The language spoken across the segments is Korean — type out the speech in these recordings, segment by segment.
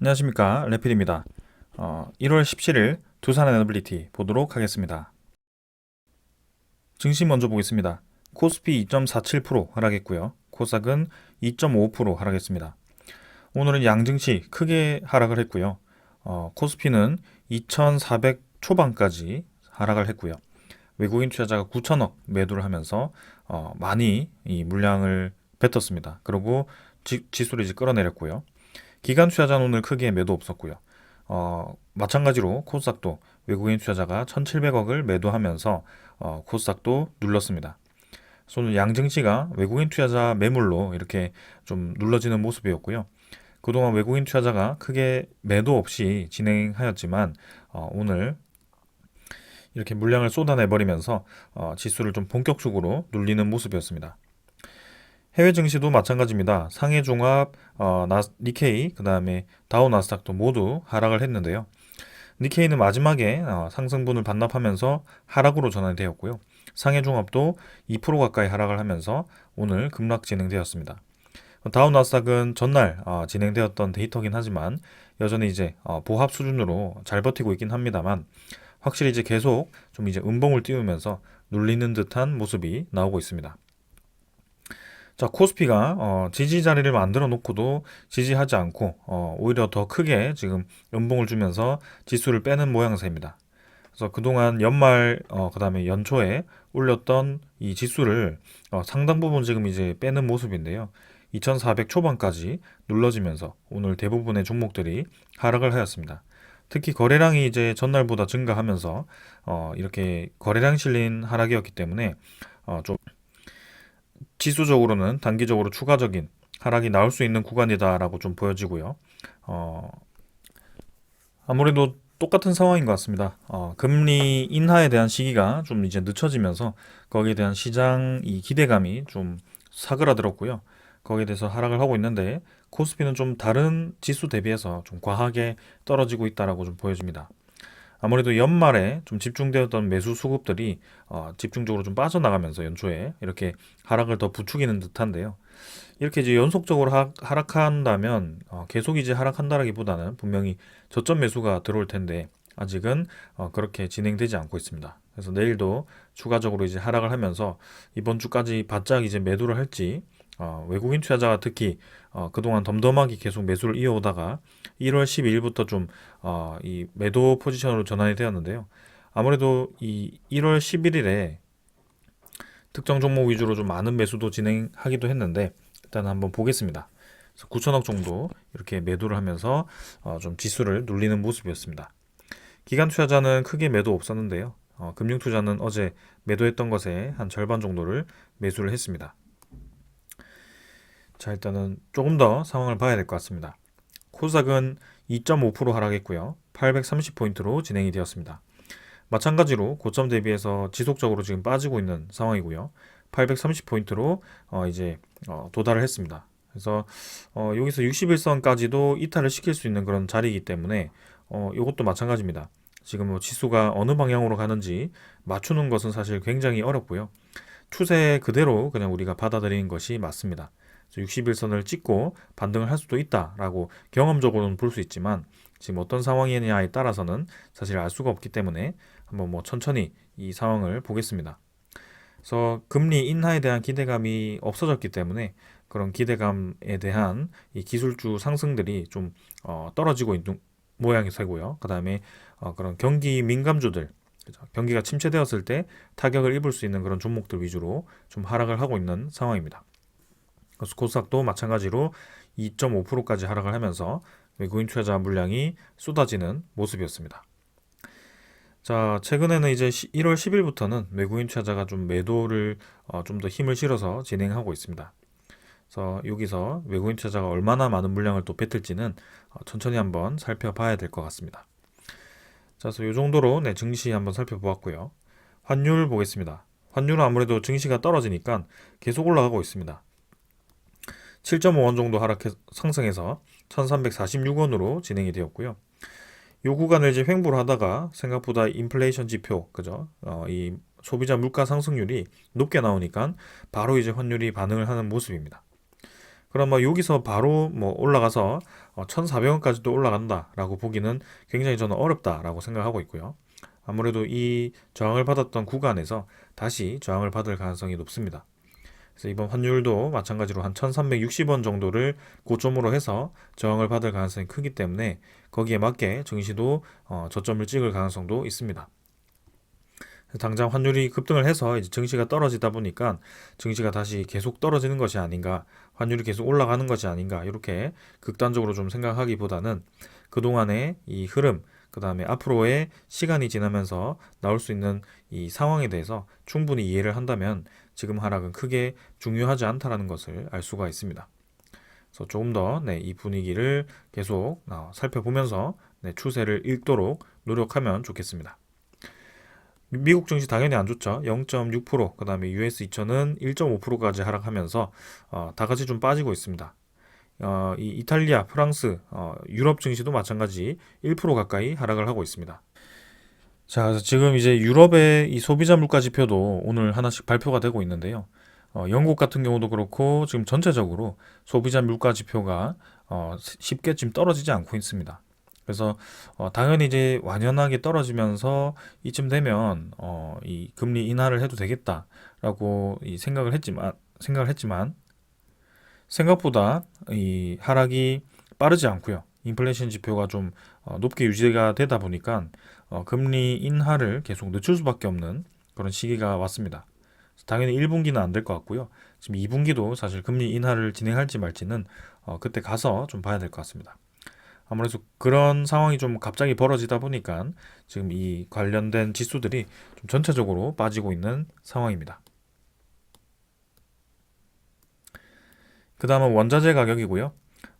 안녕하십니까, 레필입니다. 1월 17일 두산 에너빌리티 보도록 하겠습니다. 증시 먼저 보겠습니다. 코스피 2.47% 하락했고요. 코스닥은 2.5% 하락했습니다. 오늘은 양증시 크게 하락을 했고요. 코스피는 2,400 초반까지 하락을 했고요. 외국인 투자자가 9천억 매도를 하면서 많이 이 물량을 뱉었습니다. 그리고 지수를 이제 끌어내렸고요. 기관 투자자는 오늘 크게 매도 없었고요. 마찬가지로 코스닥도 외국인 투자자가 1,700억을 매도하면서 코스닥도 눌렀습니다. 그래서 오늘 양증시가 외국인 투자자 매물로 이렇게 좀 눌러지는 모습이었고요. 그동안 외국인 투자자가 크게 매도 없이 진행하였지만 오늘 이렇게 물량을 쏟아내버리면서 지수를 좀 본격적으로 눌리는 모습이었습니다. 해외 증시도 마찬가지입니다. 상해 종합, 니케이, 그 다음에 다우 나스닥도 모두 하락을 했는데요. 니케이는 마지막에 상승분을 반납하면서 하락으로 전환되었고요. 상해 종합도 2% 가까이 하락을 하면서 오늘 급락 진행되었습니다. 다우 나스닥은 전날 진행되었던 데이터긴 하지만 여전히 이제 보합 수준으로 잘 버티고 있긴 합니다만 확실히 이제 계속 좀 이제 음봉을 띄우면서 눌리는 듯한 모습이 나오고 있습니다. 자, 코스피가 지지 자리를 만들어 놓고도 지지하지 않고 오히려 더 크게 지금 연봉을 주면서 지수를 빼는 모양새입니다. 그래서 그동안 연말 그다음에 연초에 올렸던 이 지수를 상당 부분 지금 이제 빼는 모습인데요. 2,400 초반까지 눌러지면서 오늘 대부분의 종목들이 하락을 하였습니다. 특히 거래량이 이제 전날보다 증가하면서 이렇게 거래량 실린 하락이었기 때문에 좀 지수적으로는 단기적으로 추가적인 하락이 나올 수 있는 구간이다라고 좀 보여지고요. 어, 아무래도 똑같은 상황인 것 같습니다. 금리 인하에 대한 시기가 좀 이제 늦춰지면서 거기에 대한 시장 이 기대감이 좀 사그라들었고요. 거기에 대해서 하락을 하고 있는데 코스피는 좀 다른 지수 대비해서 좀 과하게 떨어지고 있다라고 좀 보여집니다. 아무래도 연말에 좀 집중되었던 매수 수급들이 집중적으로 좀 빠져나가면서 연초에 이렇게 하락을 더 부추기는 듯한데요. 이렇게 이제 연속적으로 하락한다면 계속 이제 하락한다라기보다는 분명히 저점 매수가 들어올 텐데 아직은 그렇게 진행되지 않고 있습니다. 그래서 내일도 추가적으로 이제 하락을 하면서 이번 주까지 바짝 이제 매도를 할지 외국인 투자자가 특히 그동안 덤덤하게 계속 매수를 이어오다가 1월 12일부터 좀 이 매도 포지션으로 전환이 되었는데요. 아무래도 이 1월 11일에 특정 종목 위주로 좀 많은 매수도 진행하기도 했는데 일단 한번 보겠습니다. 9천억 정도 이렇게 매도를 하면서 좀 지수를 눌리는 모습이었습니다. 기관 투자자는 크게 매도 없었는데요. 금융 투자는 어제 매도했던 것의 한 절반 정도를 매수를 했습니다. 자, 일단은 조금 더 상황을 봐야 될 것 같습니다. 코스닥은 2.5% 하락했고요. 830포인트로 진행이 되었습니다. 마찬가지로 고점 대비해서 지속적으로 지금 빠지고 있는 상황이고요. 830포인트로 이제 도달을 했습니다. 그래서 여기서 61선까지도 이탈을 시킬 수 있는 그런 자리이기 때문에 이것도 마찬가지입니다. 지금 뭐 지수가 어느 방향으로 가는지 맞추는 것은 사실 굉장히 어렵고요. 추세 그대로 그냥 우리가 받아들이는 것이 맞습니다. 61선을 찍고 반등을 할 수도 있다라고 경험적으로는 볼 수 있지만 지금 어떤 상황이냐에 따라서는 사실 알 수가 없기 때문에 한번 뭐 천천히 이 상황을 보겠습니다. 그래서 금리 인하에 대한 기대감이 없어졌기 때문에 그런 기대감에 대한 이 기술주 상승들이 좀 떨어지고 있는 모양이 되고요. 그 다음에 그런 경기 민감주들 그죠? 경기가 침체되었을 때 타격을 입을 수 있는 그런 종목들 위주로 좀 하락을 하고 있는 상황입니다. 그래서 코스닥도 마찬가지로 2.5%까지 하락을 하면서 외국인 투자자 물량이 쏟아지는 모습이었습니다. 자, 최근에는 이제 1월 10일부터는 외국인 투자자가 좀 매도를 좀 더 힘을 실어서 진행하고 있습니다. 그래서 여기서 외국인 투자자가 얼마나 많은 물량을 또 뱉을지는 천천히 한번 살펴봐야 될 것 같습니다. 자, 그래서 이 정도로 네, 증시 한번 살펴보았고요. 환율 보겠습니다. 환율은 아무래도 증시가 떨어지니까 계속 올라가고 있습니다. 7.5원 정도 상승해서 1346원으로 진행이 되었고요. 요 구간을 이제 횡보를 하다가 생각보다 인플레이션 지표, 그죠? 이 소비자 물가 상승률이 높게 나오니까 바로 이제 환율이 반응을 하는 모습입니다. 그럼 여기서 바로 올라가서 1,400원까지도 올라간다라고 보기는 굉장히 저는 어렵다라고 생각하고 있고요. 아무래도 이 저항을 받았던 구간에서 다시 저항을 받을 가능성이 높습니다. 그래서 이번 환율도 마찬가지로 한 1,360원 정도를 고점으로 해서 저항을 받을 가능성이 크기 때문에 거기에 맞게 증시도 저점을 찍을 가능성도 있습니다. 당장 환율이 급등을 해서 이제 증시가 떨어지다 보니까 증시가 다시 계속 떨어지는 것이 아닌가, 환율이 계속 올라가는 것이 아닌가, 이렇게 극단적으로 좀 생각하기보다는 그동안의 이 흐름, 그 다음에 앞으로의 시간이 지나면서 나올 수 있는 이 상황에 대해서 충분히 이해를 한다면 지금 하락은 크게 중요하지 않다라는 것을 알 수가 있습니다. 그래서 조금 더 이 분위기를 계속 살펴보면서 추세를 읽도록 노력하면 좋겠습니다. 미국 증시 당연히 안 좋죠. 0.6%, 그 다음에 US 2000은 1.5%까지 하락하면서 다 같이 좀 빠지고 있습니다. 이 이탈리아, 프랑스, 유럽 증시도 마찬가지 1% 가까이 하락을 하고 있습니다. 자, 그래서 지금 이제 유럽의 이 소비자 물가 지표도 오늘 하나씩 발표가 되고 있는데요. 영국 같은 경우도 그렇고 지금 전체적으로 소비자 물가 지표가 쉽게 지금 떨어지지 않고 있습니다. 그래서 당연히 이제 완연하게 떨어지면서 이쯤 되면 이 금리 인하를 해도 되겠다라고 생각을 했지만 생각보다 이 하락이 빠르지 않고요. 인플레이션 지표가 좀 높게 유지가 되다 보니까 금리 인하를 계속 늦출 수밖에 없는 그런 시기가 왔습니다. 당연히 1분기는 안 될 것 같고요. 지금 2분기도 사실 금리 인하를 진행할지 말지는 그때 가서 좀 봐야 될 것 같습니다. 아무래도 그런 상황이 좀 갑자기 벌어지다 보니까 지금 이 관련된 지수들이 좀 전체적으로 빠지고 있는 상황입니다. 그 다음은 원자재 가격이고요.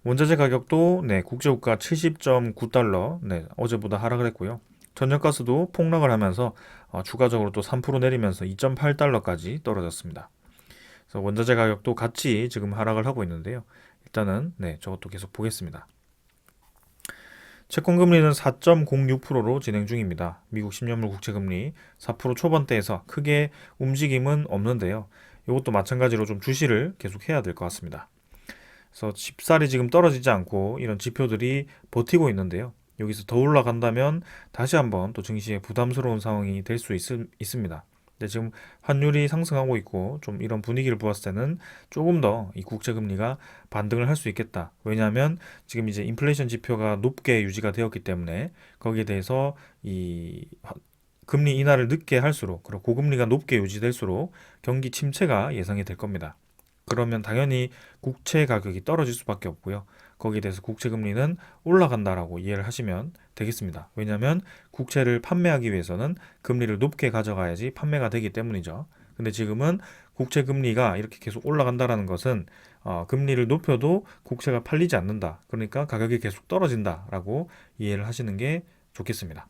원자재 가격도 국제유가 70.9달러, 어제보다 하락을 했고요. 천연가스도 폭락을 하면서 추가적으로 또 3% 내리면서 2.8달러까지 떨어졌습니다. 그래서 원자재 가격도 같이 지금 하락을 하고 있는데요. 일단은 저것도 계속 보겠습니다. 채권금리는 4.06%로 진행 중입니다. 미국 10년물 국채금리 4% 초반대에서 크게 움직임은 없는데요. 이것도 마찬가지로 좀 주시를 계속 해야 될 것 같습니다. 그래서 쉽사리 지금 떨어지지 않고 이런 지표들이 버티고 있는데요. 여기서 더 올라간다면 다시 한번 또 증시에 부담스러운 상황이 될 수 있습니다. 근데 지금 환율이 상승하고 있고 좀 이런 분위기를 보았을 때는 조금 더 이 국채 금리가 반등을 할 수 있겠다. 왜냐하면 지금 이제 인플레이션 지표가 높게 유지가 되었기 때문에 거기에 대해서 이 금리 인하를 늦게 할수록, 그리고 고금리가 높게 유지될수록 경기 침체가 예상이 될 겁니다. 그러면 당연히 국채 가격이 떨어질 수밖에 없고요. 거기에 대해서 국채 금리는 올라간다라고 이해를 하시면 되겠습니다. 왜냐하면 국채를 판매하기 위해서는 금리를 높게 가져가야지 판매가 되기 때문이죠. 근데 지금은 국채 금리가 이렇게 계속 올라간다라는 것은 금리를 높여도 국채가 팔리지 않는다. 그러니까 가격이 계속 떨어진다라고 이해를 하시는 게 좋겠습니다.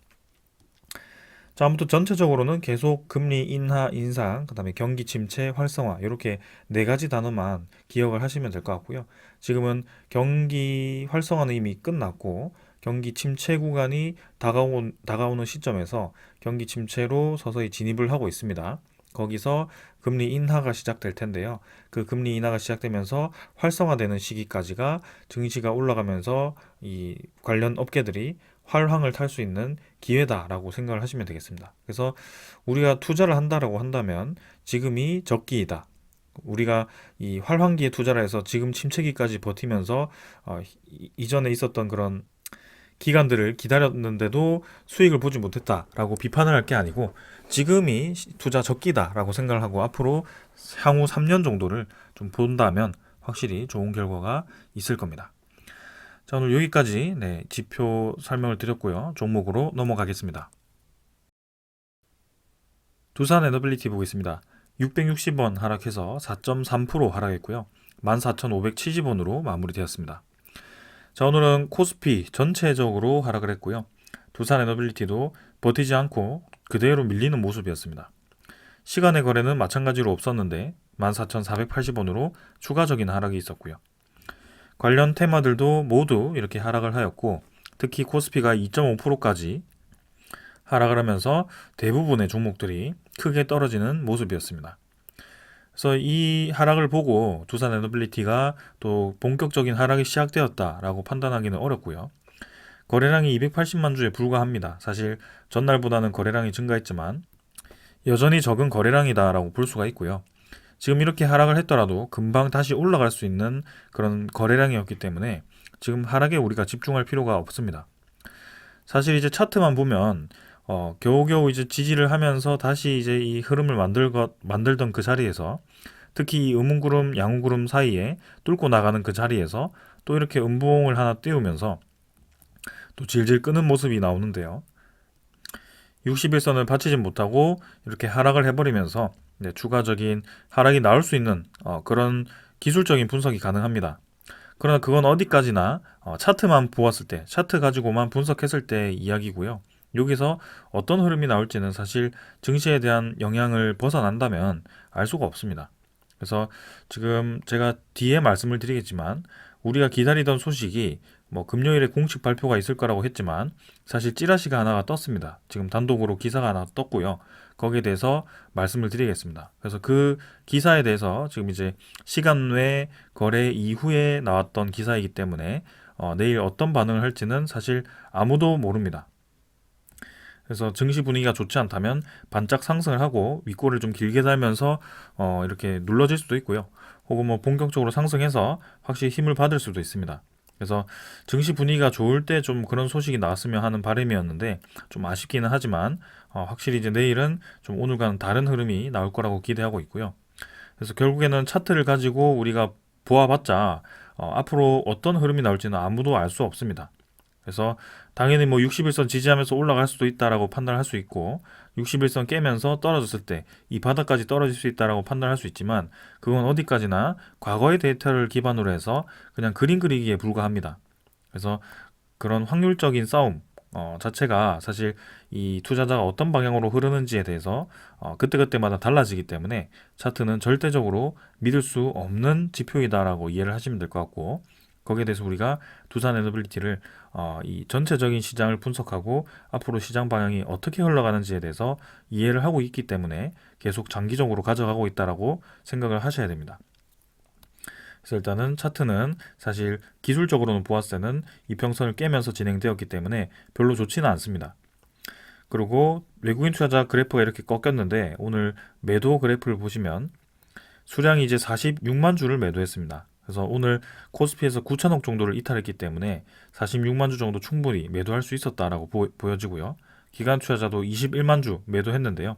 자, 아무튼 전체적으로는 계속 금리 인하, 인상, 그 다음에 경기 침체, 활성화 이렇게 네 가지 단어만 기억을 하시면 될 것 같고요. 지금은 경기 활성화는 이미 끝났고 경기 침체 구간이 다가오는 시점에서 경기 침체로 서서히 진입을 하고 있습니다. 거기서 금리 인하가 시작될 텐데요. 그 금리 인하가 시작되면서 활성화되는 시기까지가 증시가 올라가면서 이 관련 업계들이 활황을 탈 수 있는 기회다라고 생각을 하시면 되겠습니다. 그래서 우리가 투자를 한다라고 한다면 지금이 적기이다. 우리가 이 활황기에 투자를 해서 지금 침체기까지 버티면서 이전에 있었던 그런 기간들을 기다렸는데도 수익을 보지 못했다라고 비판을 할 게 아니고 지금이 투자 적기다라고 생각을 하고 앞으로 향후 3년 정도를 좀 본다면 확실히 좋은 결과가 있을 겁니다. 자, 오늘 여기까지 지표 설명을 드렸고요. 종목으로 넘어가겠습니다. 두산 에너빌리티 보겠습니다. 660원 하락해서 4.3% 하락했고요. 14,570원으로 마무리되었습니다. 자, 오늘은 코스피 전체적으로 하락을 했고요. 두산 에너빌리티도 버티지 않고 그대로 밀리는 모습이었습니다. 시간의 거래는 마찬가지로 없었는데 14,480원으로 추가적인 하락이 있었고요. 관련 테마들도 모두 이렇게 하락을 하였고 특히 코스피가 2.5%까지 하락을 하면서 대부분의 종목들이 크게 떨어지는 모습이었습니다. 그래서 이 하락을 보고 두산 에너빌리티가 또 본격적인 하락이 시작되었다라고 판단하기는 어렵고요. 거래량이 280만 주에 불과합니다. 사실 전날보다는 거래량이 증가했지만 여전히 적은 거래량이다라고 볼 수가 있고요. 지금 이렇게 하락을 했더라도 금방 다시 올라갈 수 있는 그런 거래량이었기 때문에 지금 하락에 우리가 집중할 필요가 없습니다. 사실 이제 차트만 보면 겨우겨우 이제 지지를 하면서 다시 이제 이 흐름을 만들던 그 자리에서, 특히 이 음운구름, 양운구름 사이에 뚫고 나가는 그 자리에서 또 이렇게 음봉을 하나 띄우면서 또 질질 끄는 모습이 나오는데요. 60일선을 받치지 못하고 이렇게 하락을 해버리면서 추가적인 하락이 나올 수 있는 그런 기술적인 분석이 가능합니다. 그러나 그건 어디까지나 차트만 보았을 때, 차트 가지고만 분석했을 때 이야기고요. 여기서 어떤 흐름이 나올지는 사실 증시에 대한 영향을 벗어난다면 알 수가 없습니다. 그래서 지금 제가 뒤에 말씀을 드리겠지만, 우리가 기다리던 소식이 뭐 금요일에 공식 발표가 있을 거라고 했지만 사실 찌라시가 하나가 떴습니다. 지금 단독으로 기사가 하나 떴고요. 거기에 대해서 말씀을 드리겠습니다. 그래서 그 기사에 대해서 지금 이제 시간 외 거래 이후에 나왔던 기사이기 때문에 내일 어떤 반응을 할지는 사실 아무도 모릅니다. 그래서 증시 분위기가 좋지 않다면 반짝 상승을 하고 윗골을 좀 길게 달면서 이렇게 눌러질 수도 있고요. 혹은 뭐 본격적으로 상승해서 확실히 힘을 받을 수도 있습니다. 그래서 증시 분위기가 좋을 때 좀 그런 소식이 나왔으면 하는 바람이었는데 좀 아쉽기는 하지만 확실히 이제 내일은 좀 오늘과는 다른 흐름이 나올 거라고 기대하고 있고요. 그래서 결국에는 차트를 가지고 우리가 보아봤자 앞으로 어떤 흐름이 나올지는 아무도 알 수 없습니다. 그래서 당연히 뭐 60일선 지지하면서 올라갈 수도 있다라고 판단할 수 있고, 60일선 깨면서 떨어졌을 때 이 바닥까지 떨어질 수 있다라고 판단할 수 있지만, 그건 어디까지나 과거의 데이터를 기반으로 해서 그냥 그림 그리기에 불과합니다. 그래서 그런 확률적인 싸움 자체가 사실 이 투자자가 어떤 방향으로 흐르는지에 대해서 그때그때마다 달라지기 때문에 차트는 절대적으로 믿을 수 없는 지표이다라고 이해를 하시면 될 것 같고, 거기에 대해서 우리가 두산 에너빌리티를 이 전체적인 시장을 분석하고 앞으로 시장 방향이 어떻게 흘러가는지에 대해서 이해를 하고 있기 때문에 계속 장기적으로 가져가고 있다라고 생각을 하셔야 됩니다. 그래서 일단은 차트는 사실 기술적으로는 보았을 때는 이평선을 깨면서 진행되었기 때문에 별로 좋지는 않습니다. 그리고 외국인 투자자 그래프가 이렇게 꺾였는데, 오늘 매도 그래프를 보시면 수량이 이제 46만 주를 매도했습니다. 그래서 오늘 코스피에서 9천억 정도를 이탈했기 때문에 46만 주 정도 충분히 매도할 수 있었다라고 보여지고요. 기관 투자자도 21만 주 매도했는데요.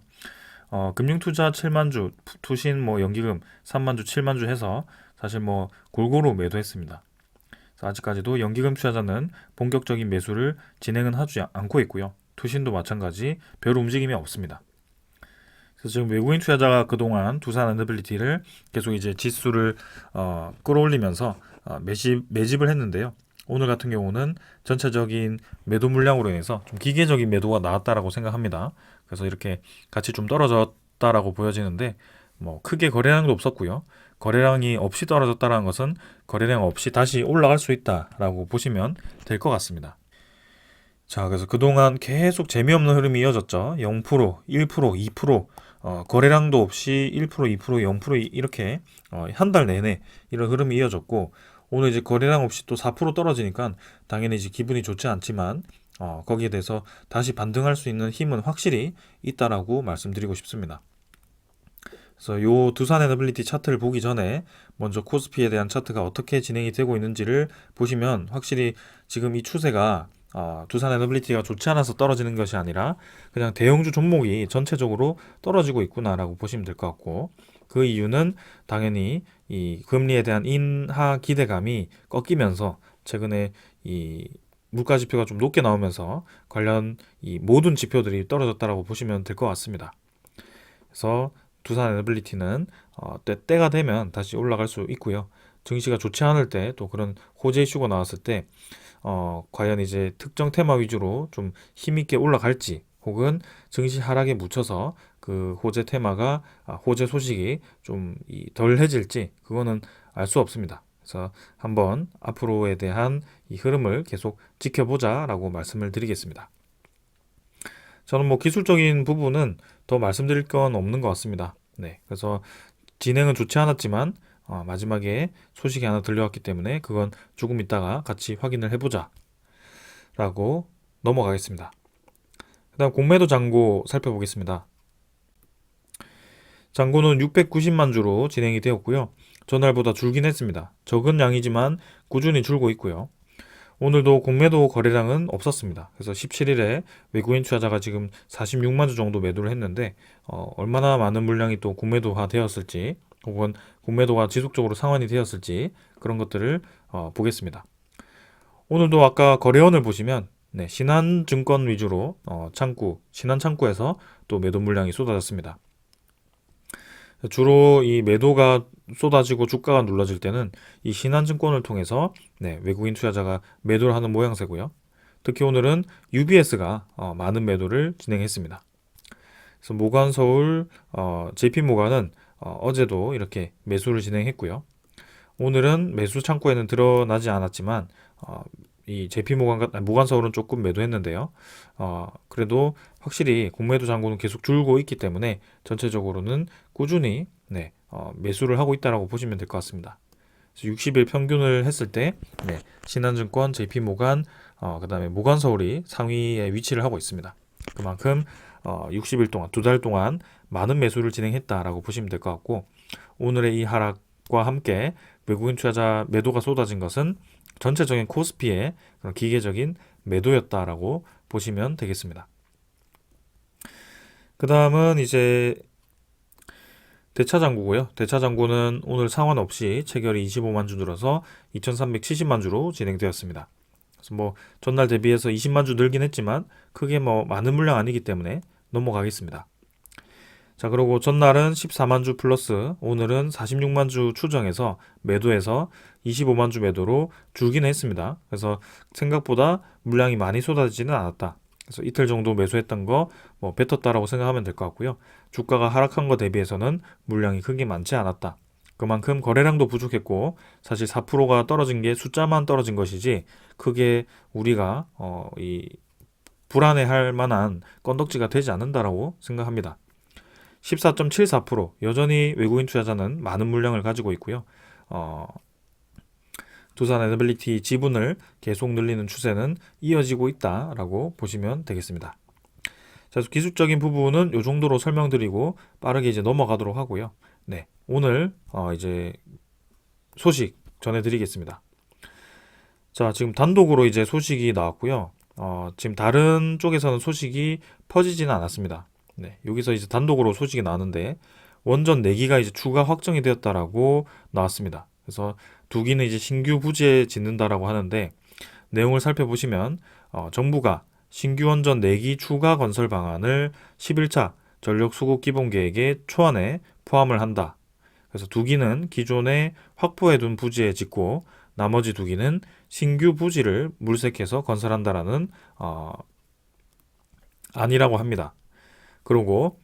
금융투자 7만 주, 투신 뭐 연기금 3만 주, 7만 주 해서 사실 뭐 골고루 매도했습니다. 그래서 아직까지도 연기금 투자자는 본격적인 매수를 진행은 하지 않고 있고요. 투신도 마찬가지 별 움직임이 없습니다. 그래서 지금 외국인 투자자가 그동안 두산 에너빌리티를 계속 이제 지수를 끌어올리면서 매집을 했는데요. 오늘 같은 경우는 전체적인 매도 물량으로 인해서 좀 기계적인 매도가 나왔다라고 생각합니다. 그래서 이렇게 같이 좀 떨어졌다라고 보여지는데, 뭐 크게 거래량도 없었고요. 거래량이 없이 떨어졌다는 것은 거래량 없이 다시 올라갈 수 있다라고 보시면 될 것 같습니다. 자, 그래서 그동안 계속 재미없는 흐름이 이어졌죠. 0%, 1%, 2%, 거래량도 없이 1%, 2%, 0% 이렇게 한 달 내내 이런 흐름이 이어졌고, 오늘 이제 거래량 없이 또 4% 떨어지니까 당연히 이제 기분이 좋지 않지만 거기에 대해서 다시 반등할 수 있는 힘은 확실히 있다라고 말씀드리고 싶습니다. 그래서 요 두산 에너빌리티 차트를 보기 전에 먼저 코스피에 대한 차트가 어떻게 진행이 되고 있는지를 보시면 확실히 지금 이 추세가 두산 에너빌리티가 좋지 않아서 떨어지는 것이 아니라 그냥 대형주 종목이 전체적으로 떨어지고 있구나라고 보시면 될 것 같고, 그 이유는 당연히 이 금리에 대한 인하 기대감이 꺾이면서 최근에 이 물가 지표가 좀 높게 나오면서 관련 이 모든 지표들이 떨어졌다라고 보시면 될 것 같습니다. 그래서 두산 에너빌리티는 때가 되면 다시 올라갈 수 있고요. 증시가 좋지 않을 때 또 그런 호재 이슈가 나왔을 때 과연 이제 특정 테마 위주로 좀 힘있게 올라갈지, 혹은 증시 하락에 묻혀서 그 호재 테마가 호재 소식이 좀 덜해질지, 그거는 알 수 없습니다. 그래서 한번 앞으로에 대한 이 흐름을 계속 지켜보자라고 말씀을 드리겠습니다. 저는 뭐 기술적인 부분은 더 말씀드릴 건 없는 것 같습니다. 네, 그래서 진행은 좋지 않았지만 마지막에 소식이 하나 들려왔기 때문에 그건 조금 있다가 같이 확인을 해보자 라고 넘어가겠습니다. 그 다음 공매도 잔고 살펴보겠습니다. 잔고는 690만 주로 진행이 되었고요. 전날보다 줄긴 했습니다. 적은 양이지만 꾸준히 줄고 있고요. 오늘도 공매도 거래량은 없었습니다. 그래서 17일에 외국인 투자자가 지금 46만 주 정도 매도를 했는데 얼마나 많은 물량이 또 공매도화 되었을지 혹은 공매도가 지속적으로 상환이 되었을지 그런 것들을 보겠습니다. 오늘도 아까 거래원을 보시면 신한증권 위주로 신한창구에서 또 매도 물량이 쏟아졌습니다. 주로 이 매도가 쏟아지고 주가가 눌러질 때는 이 신한증권을 통해서 외국인 투자자가 매도를 하는 모양새고요. 특히 오늘은 UBS가 많은 매도를 진행했습니다. 그래서 모간서울, JP모간은 어제도 이렇게 매수를 진행했고요. 오늘은 매수 창구에는 드러나지 않았지만 이 모간서울은 조금 매도했는데요. 그래도 확실히 공매도 잔고는 계속 줄고 있기 때문에 전체적으로는 꾸준히 매수를 하고 있다라고 보시면 될 것 같습니다. 60일 평균을 했을 때 신한증권, JP모간, 그다음에 모간서울이 상위에 위치를 하고 있습니다. 그만큼 60일 동안, 2달 동안 많은 매수를 진행했다라고 보시면 될 것 같고 오늘의 이 하락과 함께 외국인 투자자 매도가 쏟아진 것은 전체적인 코스피의 그런 기계적인 매도였다라고 보시면 되겠습니다. 그 다음은 이제 대차장고고요. 대차장고는 오늘 상환없이 체결이 25만 주 늘어서 2,370만 주로 진행되었습니다. 그래서 뭐 전날 대비해서 20만 주 늘긴 했지만 크게 뭐 많은 물량 아니기 때문에 넘어가겠습니다. 자, 그리고 전날은 14만 주 플러스 오늘은 46만 주 추정해서 매도해서 25만 주 매도로 줄기는 했습니다. 그래서 생각보다 물량이 많이 쏟아지지는 않았다. 그래서 이틀 정도 매수했던 거 뭐 뱉었다라고 생각하면 될 것 같고요. 주가가 하락한 거 대비해서는 물량이 크게 많지 않았다. 그만큼 거래량도 부족했고 사실 4%가 떨어진 게 숫자만 떨어진 것이지 크게 우리가 이 불안해할 만한 건덕지가 되지 않는다라고 생각합니다. 14.74% 여전히 외국인 투자자는 많은 물량을 가지고 있고요. 두산 에너빌리티 지분을 계속 늘리는 추세는 이어지고 있다라고 보시면 되겠습니다. 자, 기술적인 부분은 이 정도로 설명드리고 빠르게 이제 넘어가도록 하고요. 오늘 이제 소식 전해드리겠습니다. 자, 지금 단독으로 이제 소식이 나왔고요. 지금 다른 쪽에서는 소식이 퍼지지는 않았습니다. 여기서 이제 단독으로 소식이 나왔는데 원전 4기가 이제 추가 확정이 되었다라고 나왔습니다. 그래서 2기는 이제 신규 부지에 짓는다라고 하는데 내용을 살펴보시면 정부가 신규 원전 4기 추가 건설 방안을 11차 전력수급 기본계획의 초안에 포함을 한다. 그래서 2기는 기존에 확보해둔 부지에 짓고 나머지 2기는 신규 부지를 물색해서 건설한다라는 안이라고 합니다. 그리고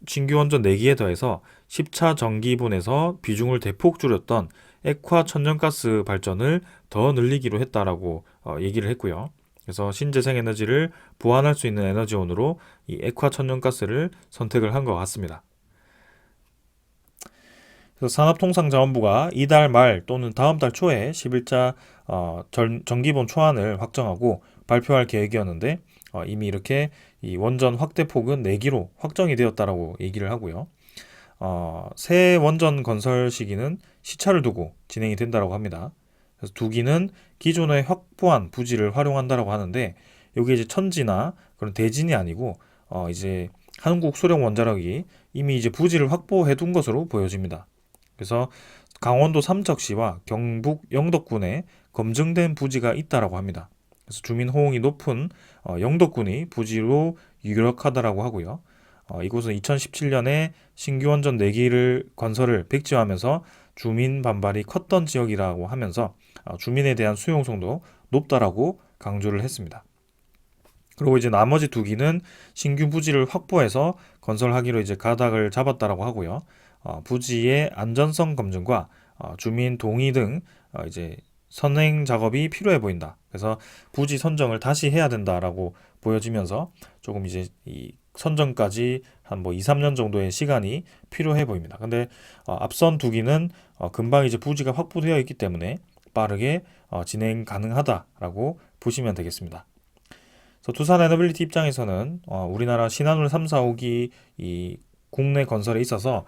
신규 원전 4기에 더해서 10차 전기분에서 비중을 대폭 줄였던 액화 천연가스 발전을 더 늘리기로 했다라고 얘기를 했고요. 그래서 신재생 에너지를 보완할 수 있는 에너지원으로 이 액화 천연가스를 선택을 한 것 같습니다. 그래서 산업통상자원부가 이달 말 또는 다음 달 초에 11차 전기본 초안을 확정하고 발표할 계획이었는데 이미 이렇게 이 원전 확대폭은 4기로 확정이 되었다라고 얘기를 하고요. 새 원전 건설 시기는 시차를 두고 진행이 된다라고 합니다. 그래서 2기는 기존에 확보한 부지를 활용한다라고 하는데 여기 이제 천지나 그런 대진이 아니고 이제 한국소련원자력이 이미 이제 부지를 확보해 둔 것으로 보여집니다. 그래서 강원도 삼척시와 경북 영덕군에 검증된 부지가 있다라고 합니다. 그래서 주민 호응이 높은 영덕군이 부지로 유력하다라고 하고요. 이곳은 2017년에 신규 원전 4기를 건설을 백지화하면서 주민 반발이 컸던 지역이라고 하면서 주민에 대한 수용성도 높다라고 강조를 했습니다. 그리고 이제 나머지 2기는 신규 부지를 확보해서 건설하기로 이제 가닥을 잡았다라고 하고요. 부지의 안전성 검증과 주민 동의 등 이제 선행 작업이 필요해 보인다. 그래서 부지 선정을 다시 해야 된다라고 보여지면서 조금 이제 이 선정까지 한 뭐 2, 3년 정도의 시간이 필요해 보입니다. 근데 앞선 두 기는 금방 이제 부지가 확보되어 있기 때문에 빠르게 진행 가능하다라고 보시면 되겠습니다. 그래서 두산 에너빌리티 입장에서는 우리나라 신한울 3, 4, 5기 이 국내 건설에 있어서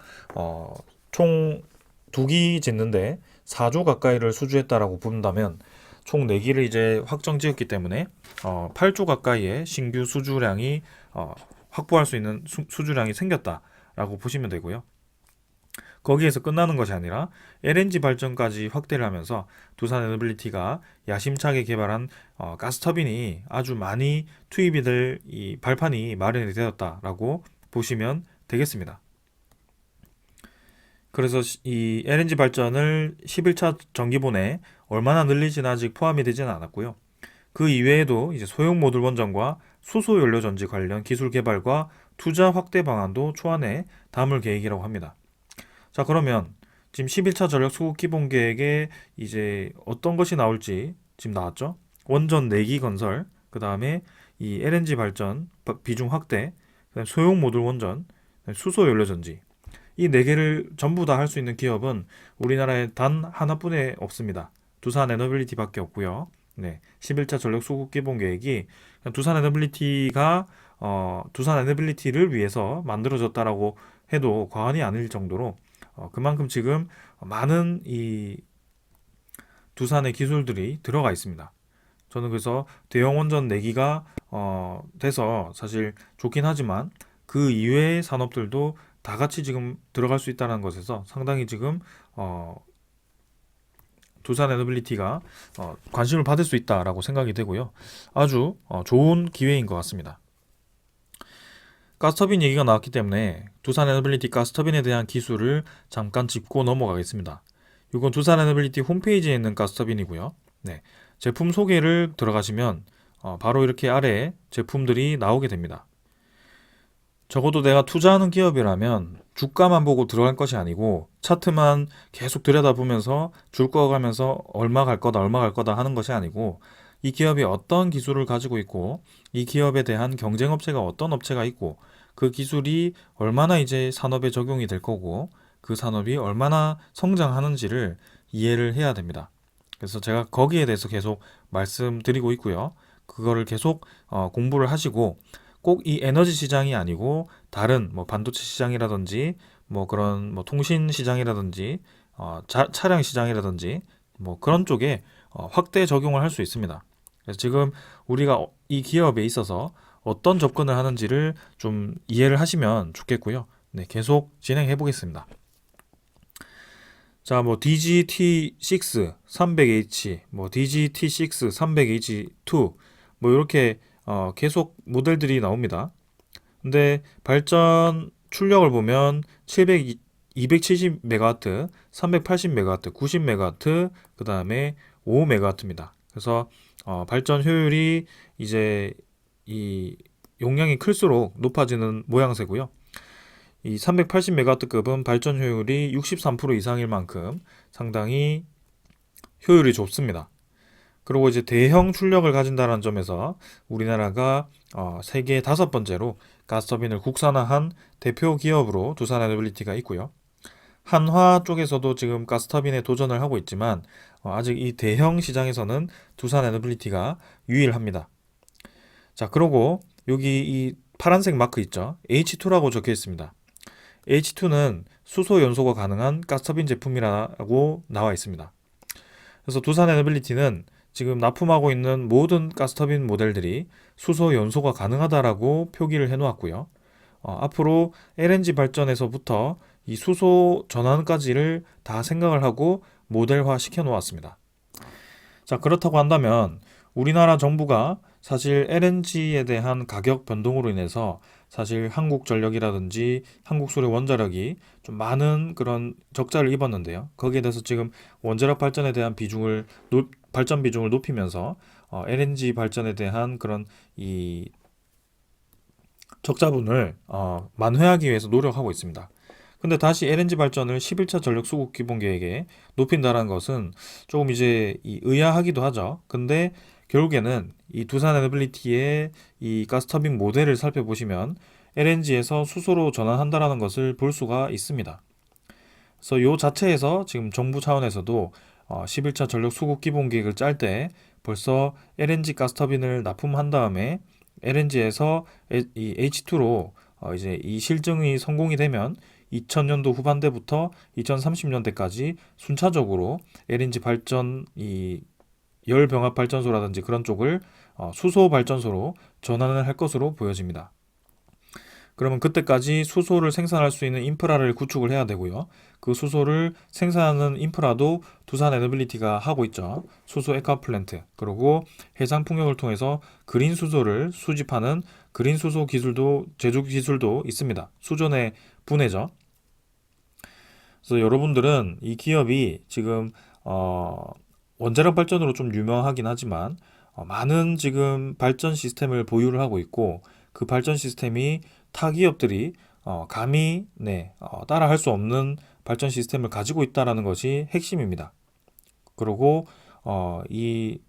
총 2기 짓는데 4조 가까이를 수주했다라고 본다면 총 4기를 이제 확정 지었기 때문에 8조 가까이의 신규 수주량이 확보할 수 있는 수주량이 생겼다라고 보시면 되고요. 거기에서 끝나는 것이 아니라 LNG 발전까지 확대를 하면서 두산 에너빌리티가 야심차게 개발한 가스터빈이 아주 많이 투입이 될 이 발판이 마련이 되었다라고 보시면 되겠습니다. 그래서 이 LNG 발전을 11차 전기본에 얼마나 늘리지는 아직 포함이 되지는 않았고요. 그 이외에도 이제 소형 모듈 원전과 수소 연료 전지 관련 기술 개발과 투자 확대 방안도 초안에 담을 계획이라고 합니다. 자, 그러면 지금 11차 전력 수급 기본 계획에 이제 어떤 것이 나올지 지금 나왔죠? 원전 4기 건설, 그 다음에 이 LNG 발전 비중 확대, 그다음에 소형 모듈 원전, 수소 연료 전지. 이 4개를 전부 다 할 수 있는 기업은 우리나라에 단 하나뿐에 없습니다. 두산 에너빌리티밖에 없고요. 네, 11차 전력 수급 기본 계획이 두산 에너빌리티가 두산 에너빌리티를 위해서 만들어졌다라고 해도 과언이 아닐 정도로 그만큼 지금 많은 이 두산의 기술들이 들어가 있습니다. 저는 그래서 대형 원전 내기가 돼서 사실 좋긴 하지만 그 이외의 산업들도 다 같이 지금 들어갈 수 있다는 것에서 상당히 지금 두산 에너빌리티가 관심을 받을 수 있다라고 생각이 되고요. 아주 좋은 기회인 것 같습니다. 가스터빈 얘기가 나왔기 때문에 두산 에너빌리티 가스터빈에 대한 기술을 잠깐 짚고 넘어가겠습니다. 이건 두산 에너빌리티 홈페이지에 있는 가스터빈이고요. 네, 제품 소개를 들어가시면 바로 이렇게 아래에 제품들이 나오게 됩니다. 적어도 내가 투자하는 기업이라면 주가만 보고 들어갈 것이 아니고 차트만 계속 들여다보면서 줄 꺼가면서 얼마 갈 거다 하는 것이 아니고 이 기업이 어떤 기술을 가지고 있고 이 기업에 대한 경쟁 업체가 어떤 업체가 있고 그 기술이 얼마나 이제 산업에 적용이 될 거고 그 산업이 얼마나 성장하는지를 이해를 해야 됩니다. 그래서 제가 거기에 대해서 계속 말씀드리고 있고요. 그거를 계속 공부를 하시고 꼭 이 에너지 시장이 아니고 다른 뭐 반도체 시장이라든지 뭐 그런 뭐 통신 시장이라든지 차량 시장이라든지 뭐 그런 쪽에 확대 적용을 할 수 있습니다. 그래서 지금 우리가 이 기업에 있어서 어떤 접근을 하는지를 좀 이해를 하시면 좋겠고요. 네, 계속 진행해 보겠습니다. 자, 뭐 DGT6 300H, 뭐 DGT6 300H2 뭐 이렇게 계속 모델들이 나옵니다. 근데 발전 출력을 보면 270MW, 380MW, 90MW, 그 다음에 5MW입니다. 그래서 발전 효율이 이제 이 용량이 클수록 높아지는 모양새고요. 이 380MW급은 발전 효율이 63% 이상일 만큼 상당히 효율이 좋습니다. 그리고 이제 대형 출력을 가진다는 점에서 우리나라가 세계 5번째로 가스터빈을 국산화한 대표 기업으로 두산 에너빌리티가 있고요. 한화 쪽에서도 지금 가스터빈에 도전을 하고 있지만 아직 이 대형 시장에서는 두산 에너빌리티가 유일합니다. 자, 그리고 여기 이 파란색 마크 있죠? H2라고 적혀 있습니다. H2는 수소 연소가 가능한 가스터빈 제품이라고 나와 있습니다. 그래서 두산 에너빌리티는 지금 납품하고 있는 모든 가스터빈 모델들이 수소 연소가 가능하다라고 표기를 해놓았고요. 앞으로 LNG 발전에서부터 이 수소 전환까지를 다 생각을 하고 모델화 시켜 놓았습니다. 자, 그렇다고 한다면 우리나라 정부가 사실 LNG에 대한 가격 변동으로 인해서 사실 한국전력이라든지 한국수력 원자력이 좀 많은 그런 적자를 입었는데요. 거기에 대해서 지금 원자력 발전에 대한 발전 비중을 높이면서 LNG 발전에 대한 그런 이 적자분을 만회하기 위해서 노력하고 있습니다. 근데 다시 LNG 발전을 11차 전력 수급 기본 계획에 높인다는 것은 조금 이제 의아하기도 하죠. 근데 결국에는 이 두산 에너빌리티의 이 가스터빈 모델을 살펴보시면 LNG에서 수소로 전환한다라는 것을 볼 수가 있습니다. 그래서 이 자체에서 지금 정부 차원에서도 11차 전력 수급 기본 계획을 짤 때 벌써 LNG 가스터빈을 납품한 다음에 LNG에서 이 H2로 이제 이 실증이 성공이 되면 2000년도 후반대부터 2030년대까지 순차적으로 LNG 발전 이 열병합 발전소라든지 그런 쪽을 수소 발전소로 전환을 할 것으로 보여집니다. 그러면 그때까지 수소를 생산할 수 있는 인프라를 구축을 해야 되고요. 그 수소를 생산하는 인프라도 두산 에너빌리티가 하고 있죠. 수소 액화 플랜트, 그리고 해상 풍력을 통해서 그린 수소를 수집하는 그린 수소 기술도 제조 기술도 있습니다. 수존의 분해죠. 그래서 여러분들은 이 기업이 지금 원자력 발전으로 좀 유명하긴 하지만 많은 지금 발전 시스템을 보유를 하고 있고 그 발전 시스템이 타 기업들이 감히 따라 할 수 없는 발전 시스템을 가지고 있다라는 것이 핵심입니다. 그리고 이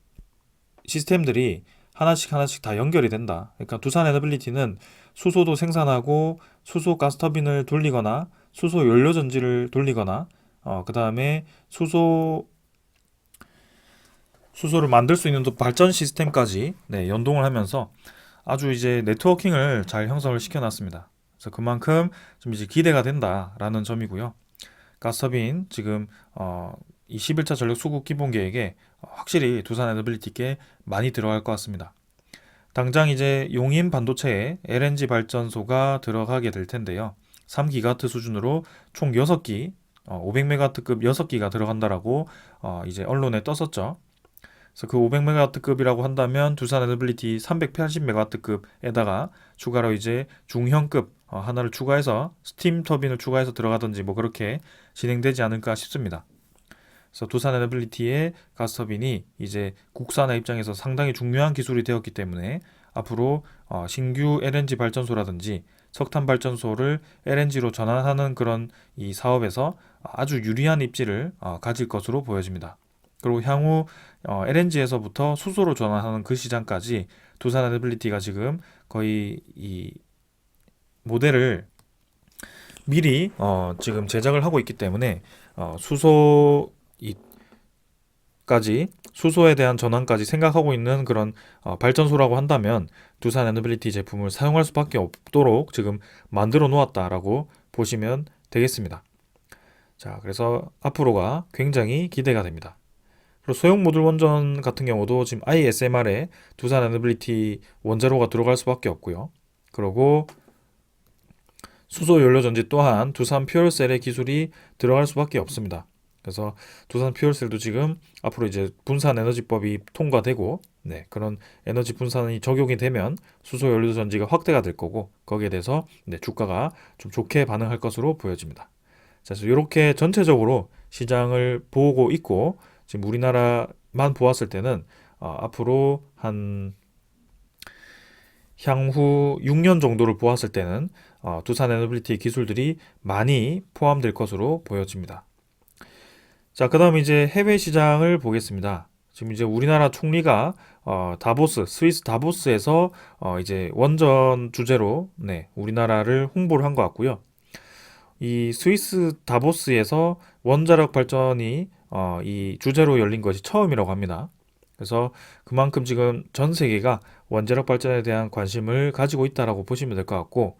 시스템들이 하나씩 하나씩 다 연결이 된다. 그러니까 두산 에너빌리티는 수소도 생산하고 수소 가스터빈을 돌리거나 수소 연료 전지를 돌리거나 그 다음에 수소를 만들 수 있는 또 발전 시스템까지 연동을 하면서 아주 이제 네트워킹을 잘 형성을 시켜놨습니다. 그래서 그만큼 좀 이제 기대가 된다라는 점이고요. 가스터빈 지금 이 11차 전력 수급 기본 계획에 확실히 두산 에너빌리티께 많이 들어갈 것 같습니다. 당장 이제 용인 반도체에 LNG 발전소가 들어가게 될 텐데요. 3기가와트 수준으로 총 6기, 500메가와트급 6기가 들어간다라고 이제 언론에 떴었죠. 그래서 그 500메가와트급이라고 한다면 두산 에너빌리티 380메가와트급에다가 추가로 이제 중형급 하나를 추가해서 스팀 터빈을 추가해서 들어가든지 뭐 그렇게 진행되지 않을까 싶습니다. 그래서 두산 에너빌리티의 가스터빈이 이제 국산화 입장에서 상당히 중요한 기술이 되었기 때문에 앞으로 신규 LNG 발전소라든지 석탄 발전소를 LNG로 전환하는 그런 이 사업에서 아주 유리한 입지를 가질 것으로 보여집니다. 그리고 향후 LNG에서부터 수소로 전환하는 그 시장까지 두산 에너빌리티가 지금 거의 이 모델을 미리 지금 제작을 하고 있기 때문에 수소에 대한 전환까지 생각하고 있는 그런 발전소라고 한다면 두산 에너빌리티 제품을 사용할 수밖에 없도록 지금 만들어 놓았다라고 보시면 되겠습니다. 자, 그래서 앞으로가 굉장히 기대가 됩니다. 그리고 소형 모듈 원전 같은 경우도 지금 ISMR에 두산 에너빌리티 원자로가 들어갈 수밖에 없고요. 그리고 수소 연료 전지 또한 두산 퓨얼셀의 기술이 들어갈 수밖에 없습니다. 그래서 두산 퓨얼셀도 지금 앞으로 이제 분산 에너지법이 통과되고 그런 에너지 분산이 적용이 되면 수소 연료 전지가 확대가 될 거고 거기에 대해서 주가가 좀 좋게 반응할 것으로 보여집니다. 자, 그래서 이렇게 전체적으로 시장을 보고 있고 지금 우리나라만 보았을 때는 앞으로 한 향후 6년 정도를 보았을 때는 두산 에너빌리티 기술들이 많이 포함될 것으로 보여집니다. 자, 그 다음 이제 해외 시장을 보겠습니다. 지금 이제 우리나라 총리가 스위스 다보스에서 이제 원전 주제로 우리나라를 홍보를 한 것 같고요. 이 스위스 다보스에서 원자력 발전이 이 주제로 열린 것이 처음이라고 합니다. 그래서 그만큼 지금 전 세계가 원자력 발전에 대한 관심을 가지고 있다라고 보시면 될 것 같고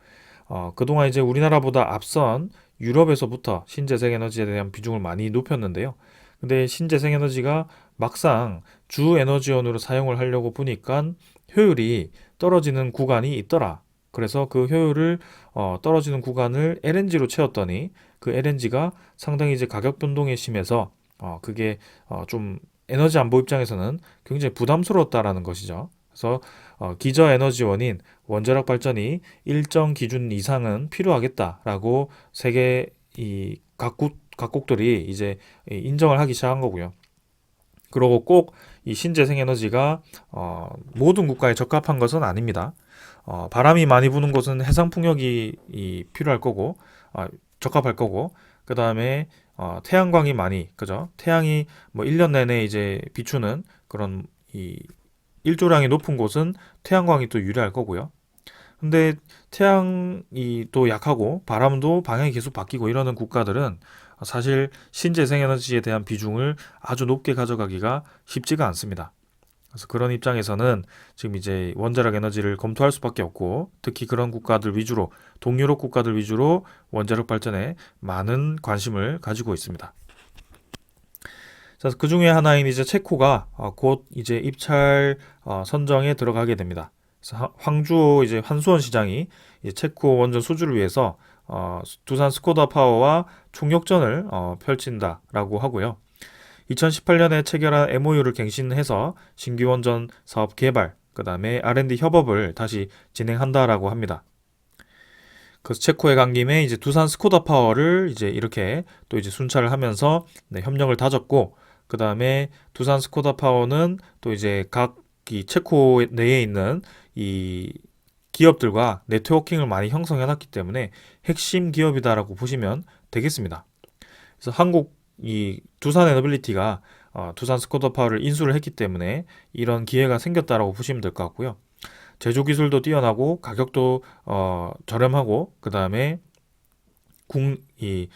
그동안 이제 우리나라보다 앞선 유럽에서부터 신재생 에너지에 대한 비중을 많이 높였는데요. 근데 신재생 에너지가 막상 주 에너지원으로 사용을 하려고 보니까 효율이 떨어지는 구간이 있더라. 그래서 그 효율을 떨어지는 구간을 LNG로 채웠더니 그 LNG가 상당히 이제 가격 변동에 심해서 그게 좀 에너지 안보 입장에서는 굉장히 부담스러웠다라는 것이죠. 그래서 기저 에너지원인 원자력 발전이 일정 기준 이상은 필요하겠다라고 세계 이 각국들이 이제 인정을 하기 시작한 거고요. 그리고 꼭 이 신재생 에너지가 모든 국가에 적합한 것은 아닙니다. 바람이 많이 부는 곳은 해상 풍력이 필요할 거고 적합할 거고 그 다음에 태양광이 많이 그죠? 태양이 뭐 1년 내내 이제 비추는 그런 이 일조량이 높은 곳은 태양광이 또 유리할 거고요. 근데 태양이 또 약하고 바람도 방향이 계속 바뀌고 이러는 국가들은 사실 신재생에너지에 대한 비중을 아주 높게 가져가기가 쉽지가 않습니다. 그래서 그런 입장에서는 지금 이제 원자력 에너지를 검토할 수밖에 없고, 특히 그런 국가들 위주로, 동유럽 국가들 위주로 원자력 발전에 많은 관심을 가지고 있습니다. 자, 그 중에 하나인 이제 체코가 곧 이제 입찰 선정에 들어가게 됩니다. 그래서 황주호 이제 한수원 시장이 이제 체코 원전 수주를 위해서 두산 스코다 파워와 총력전을 펼친다라고 하고요. 2018년에 체결한 MOU를 갱신해서 신규 원전 사업 개발, 그 다음에 R&D 협업을 다시 진행한다라고 합니다. 그래서 체코에 간 김에 이제 두산 스코다 파워를 이제 이렇게 또 이제 순찰을 하면서 네, 협력을 다졌고, 그 다음에 두산 스코다 파워는 또 이제 각 이 체코 내에 있는 이 기업들과 네트워킹을 많이 형성해 놨기 때문에 핵심 기업이다라고 보시면 되겠습니다. 그래서 한국 이 두산 에너빌리티가 두산 스코다 파워를 인수를 했기 때문에 이런 기회가 생겼다라고 보시면 될 것 같고요. 제조 기술도 뛰어나고 가격도 저렴하고, 그 다음에 이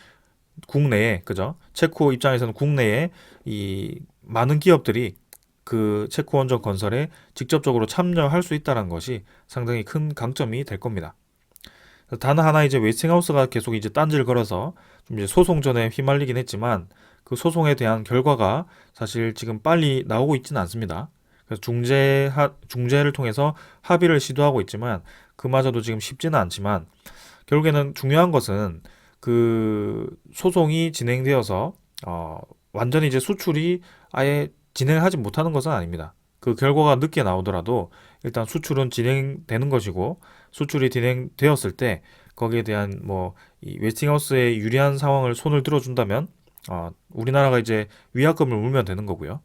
국내에, 그죠? 체코 입장에서는 국내에 이 많은 기업들이 그 체코 원전 건설에 직접적으로 참여할 수 있다는 것이 상당히 큰 강점이 될 겁니다. 단 하나 이제 웨스팅하우스가 계속 이제 딴지를 걸어서 좀 이제 소송전에 휘말리긴 했지만, 그 소송에 대한 결과가 사실 지금 빨리 나오고 있지는 않습니다. 그래서 중재를 통해서 합의를 시도하고 있지만 그마저도 지금 쉽지는 않지만, 결국에는 중요한 것은 그 소송이 진행되어서 완전히 이제 수출이 아예 진행을 하지 못하는 것은 아닙니다. 그 결과가 늦게 나오더라도 일단 수출은 진행되는 것이고, 수출이 진행되었을 때 거기에 대한 뭐 이 웨스팅하우스의 유리한 상황을 손을 들어준다면 우리나라가 이제 위약금을 물면 되는 거고요.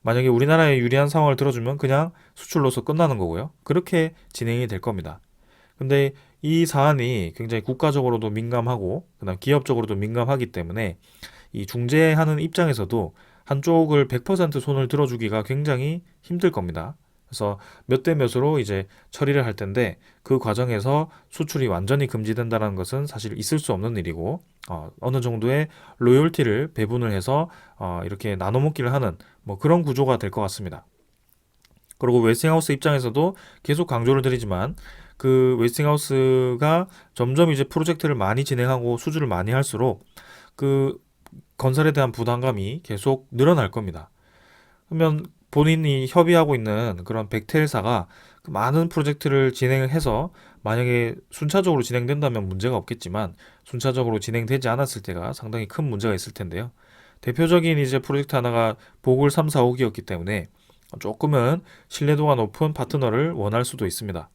만약에 우리나라의 유리한 상황을 들어주면 그냥 수출로서 끝나는 거고요. 그렇게 진행이 될 겁니다. 근데 이 사안이 굉장히 국가적으로도 민감하고 그다음 기업적으로도 민감하기 때문에 이 중재하는 입장에서도 한쪽을 100% 손을 들어주기가 굉장히 힘들 겁니다. 그래서 몇 대 몇으로 이제 처리를 할 텐데, 그 과정에서 수출이 완전히 금지된다는 것은 사실 있을 수 없는 일이고, 어느 정도의 로열티를 배분을 해서 이렇게 나눠 먹기를 하는 뭐 그런 구조가 될 것 같습니다. 그리고 웨스팅하우스 입장에서도 계속 강조를 드리지만, 그 웨스팅하우스가 점점 이제 프로젝트를 많이 진행하고 수주를 많이 할수록 그 건설에 대한 부담감이 계속 늘어날 겁니다. 그러면 본인이 협의하고 있는 그런 벡텔사가 그 많은 프로젝트를 진행을 해서 만약에 순차적으로 진행된다면 문제가 없겠지만, 순차적으로 진행되지 않았을 때가 상당히 큰 문제가 있을 텐데요. 대표적인 이제 프로젝트 하나가 보글 3, 4호기였기 때문에 조금은 신뢰도가 높은 파트너를 원할 수도 있습니다.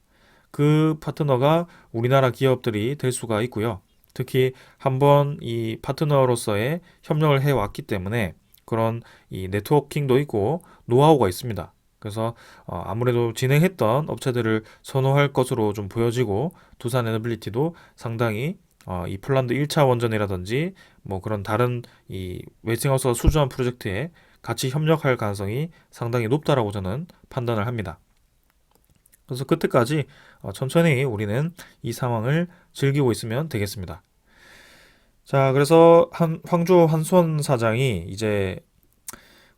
그 파트너가 우리나라 기업들이 될 수가 있고요. 특히 한번 이 파트너로서의 협력을 해왔기 때문에 그런 이 네트워킹도 있고 노하우가 있습니다. 그래서 아무래도 진행했던 업체들을 선호할 것으로 좀 보여지고, 두산 에너빌리티도 상당히 이 폴란드 1차 원전이라든지 뭐 그런 다른 이 웨스팅하우스가 수주한 프로젝트에 같이 협력할 가능성이 상당히 높다라고 저는 판단을 합니다. 그래서 그때까지 천천히 우리는 이 상황을 즐기고 있으면 되겠습니다. 자, 그래서 황주호 한수원 사장이 이제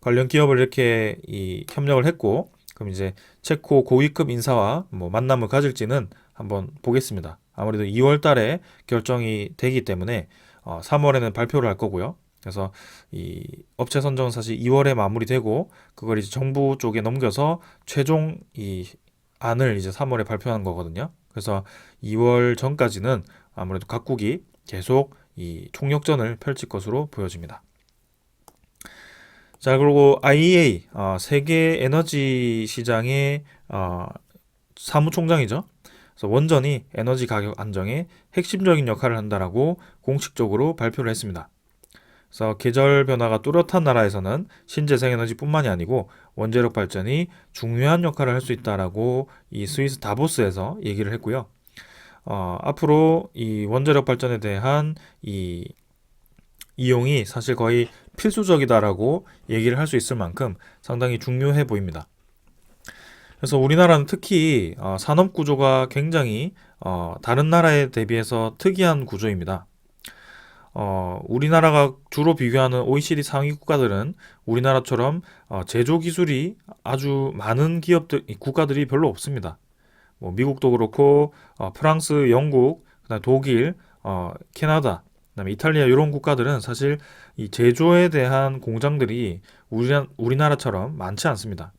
관련 기업을 이렇게 이 협력을 했고, 그럼 이제 체코 고위급 인사와 뭐 만남을 가질지는 한번 보겠습니다. 아무래도 2월 달에 결정이 되기 때문에 3월에는 발표를 할 거고요. 그래서 이 업체 선정은 사실 2월에 마무리되고, 그걸 이제 정부 쪽에 넘겨서 최종 이 안을 이제 3월에 발표하는 거거든요. 그래서 2월 전까지는 아무래도 각국이 계속 이 총력전을 펼칠 것으로 보여집니다. 자, 그리고 IEA 세계 에너지 시장의 사무총장이죠. 그래서 원전이 에너지 가격 안정에 핵심적인 역할을 한다라고 공식적으로 발표를 했습니다. 그래서 계절 변화가 뚜렷한 나라에서는 신재생 에너지뿐만이 아니고 원자력 발전이 중요한 역할을 할 수 있다라고 이 스위스 다보스에서 얘기를 했고요. 앞으로 이 원자력 발전에 대한 이 이용이 사실 거의 필수적이다라고 얘기를 할 수 있을 만큼 상당히 중요해 보입니다. 그래서 우리나라는 특히 산업 구조가 굉장히 다른 나라에 대비해서 특이한 구조입니다. 우리나라가 주로 비교하는 OECD 상위 국가들은 우리나라처럼 제조 기술이 아주 많은 국가들이 별로 없습니다. 뭐 미국도 그렇고 프랑스, 영국, 그다음에 독일, 캐나다, 그다음에 이탈리아 이런 국가들은 사실 이 제조에 대한 공장들이 우리나라처럼 많지 않습니다.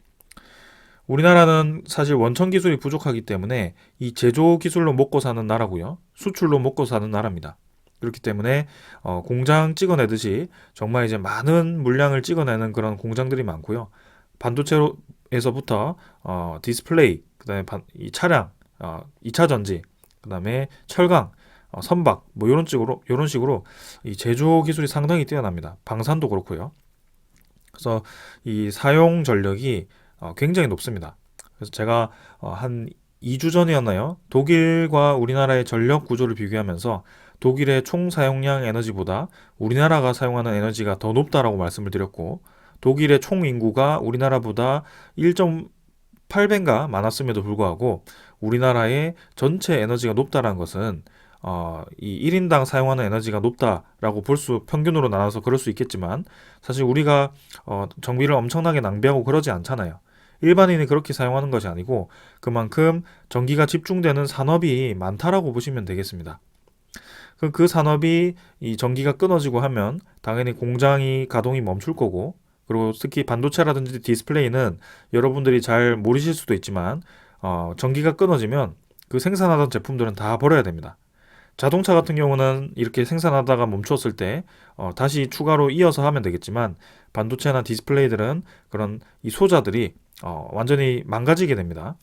우리나라는 사실 원천 기술이 부족하기 때문에 이 제조 기술로 먹고 사는 나라고요. 수출로 먹고 사는 나라입니다. 그렇기 때문에 공장 찍어내듯이 정말 이제 많은 물량을 찍어내는 그런 공장들이 많고요. 반도체에서부터 디스플레이, 그다음에 이 차량, 2차 전지, 그다음에 철강, 선박 뭐 이런 식으로 이 제조 기술이 상당히 뛰어납니다. 방산도 그렇고요. 그래서 이 사용 전력이 굉장히 높습니다. 그래서 제가 한 2주 전이었나요? 독일과 우리나라의 전력 구조를 비교하면서 독일의 총 사용량 에너지보다 우리나라가 사용하는 에너지가 더 높다라고 말씀을 드렸고, 독일의 총 인구가 우리나라보다 1.8배인가 많았음에도 불구하고 우리나라의 전체 에너지가 높다라는 것은 이 1인당 사용하는 에너지가 높다라고 평균으로 나눠서 그럴 수 있겠지만, 사실 우리가 전기를 엄청나게 낭비하고 그러지 않잖아요. 일반인이 그렇게 사용하는 것이 아니고 그만큼 전기가 집중되는 산업이 많다라고 보시면 되겠습니다. 그 산업이 이 전기가 끊어지고 하면 당연히 공장이 가동이 멈출 거고, 그리고 특히 반도체라든지 디스플레이는 여러분들이 잘 모르실 수도 있지만 전기가 끊어지면 그 생산하던 제품들은 다 버려야 됩니다. 자동차 같은 경우는 이렇게 생산하다가 멈췄을 때 다시 추가로 이어서 하면 되겠지만, 반도체나 디스플레이들은 그런 이 소자들이 완전히 망가지게 됩니다.